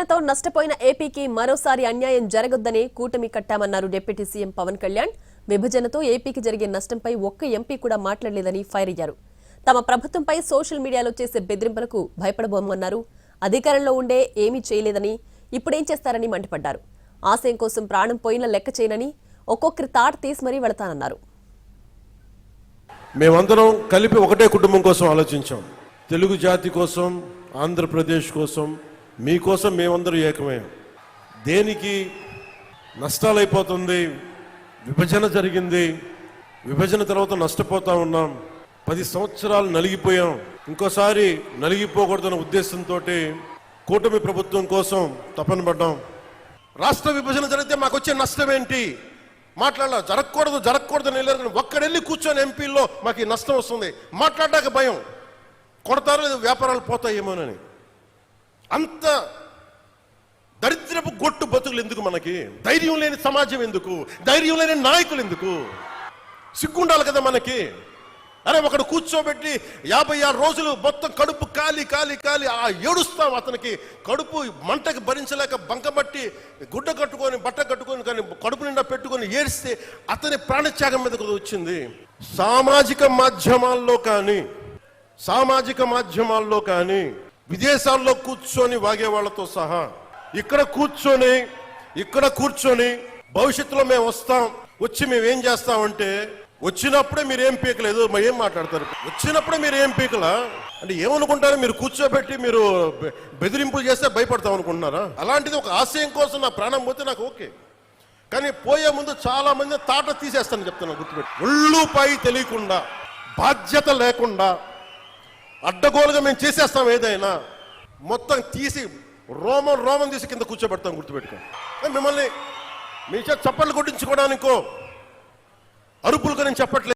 విభజనతో నష్టపోయిన ఏపీకి మరోసారి అన్యాయం జరగొద్దని కూటమి కట్టామన్నారు డిప్యూటీ సీఎం పవన్ కళ్యాణ్. విభజనతో ఏపీకి జరిగే నష్టంపై ఒక్క ఎంపీ కూడా మాట్లాడలేదని ఫైర్ అయ్యారు. తమ ప్రభుత్వంపై సోషల్ మీడియాలో చేసే బెదిరింపులకు భయపడబోమన్నారు. అధికారంలో ఉండే ఏమీ చేయలేదని, ఇప్పుడేం చేస్తారని మండిపడ్డారు. ఆశయం కోసం ప్రాణం పోయిన లెక్క చేయనని, ఒక్కొక్కరి తాట తీసి మరీ వెళతానన్నారు. మేమందరం కలిపి ఒకటే కుటుంబం కోసం ఆలోచించాం. తెలుగు జాతి కోసం, ఆంధ్రప్రదేశ్ కోసం, మీకోసం మేమందరూ ఏకమయ్యాం. దేనికి నష్టాలైపోతుంది, విభజన జరిగింది, విభజన తర్వాత నష్టపోతా ఉన్నాం, 10 సంవత్సరాలు నలిగిపోయాం, ఇంకోసారి నలిగిపోకూడదన్న ఉద్దేశంతో కూటమి ప్రభుత్వం కోసం తపన పడ్డాం. రాష్ట్ర విభజన జరిగితే మాకు వచ్చే నష్టం ఏంటి మాట్లాడాల, జరగకూడదని వెళ్ళారు. ఒక్కడెళ్ళి కూర్చొని ఎంపీల్లో మాకు ఈ నష్టం వస్తుంది మాట్లాడడానికి భయం, కొడతారో లేదు వ్యాపారాలు పోతాయేమోనని. అంత దరిద్రపు గొట్టు బతుకులు ఎందుకు మనకి? ధైర్యం లేని సమాజం ఎందుకు? ధైర్యం లేని నాయకులు ఎందుకు? సిగ్గుండాలి కదా మనకి. అరే ఒకడు కూర్చోబెట్టి 56 రోజులు మొత్తం కడుపు కాలి ఏడుస్తాం. అతనికి కడుపు మంటకి భరించలేక బంకబట్టి గుడ్డ కట్టుకొని బట్ట కట్టుకొని కానీ కడుపు నిండా పెట్టుకొని ఏడిస్తే అతని ప్రాణత్యాగం మీదకు వచ్చింది. సామాజిక మాధ్యమాల్లో కానీ విదేశాల్లో కూర్చొని వాగే వాళ్ళతో సహా ఇక్కడ కూర్చొని భవిష్యత్తులో మేము వస్తాం, వచ్చి మేము ఏం చేస్తామంటే, వచ్చినప్పుడే మీరు ఏం పీకలేదు మరి ఏం మాట్లాడతారు? వచ్చినప్పుడే మీరు ఏం పీకలా అంటే ఏమనుకుంటారు? మీరు కూర్చోబెట్టి మీరు బెదిరింపులు చేస్తే భయపడతాం అనుకుంటున్నారా? అలాంటిది ఒక ఆశయం కోసం నా ప్రాణం పోతే నాకు ఓకే, కానీ పోయే ముందు చాలా మంది తాట తీసేస్తానని చెప్తున్నాను గుర్తుపెట్టి. ఒళ్ళుపై తెలియకుండా, బాధ్యత లేకుండా అడ్డగోలుగా మేము చేసేస్తాం. ఏదైనా మొత్తం తీసి రోమం తీసి కింద కూర్చోబెడతాం గుర్తుపెట్టుకోండి. మిమ్మల్ని మీ చేత చప్పట్లు కొట్టించుకోవడానికో అరుపులుగా నేను చెప్పట్లేదు.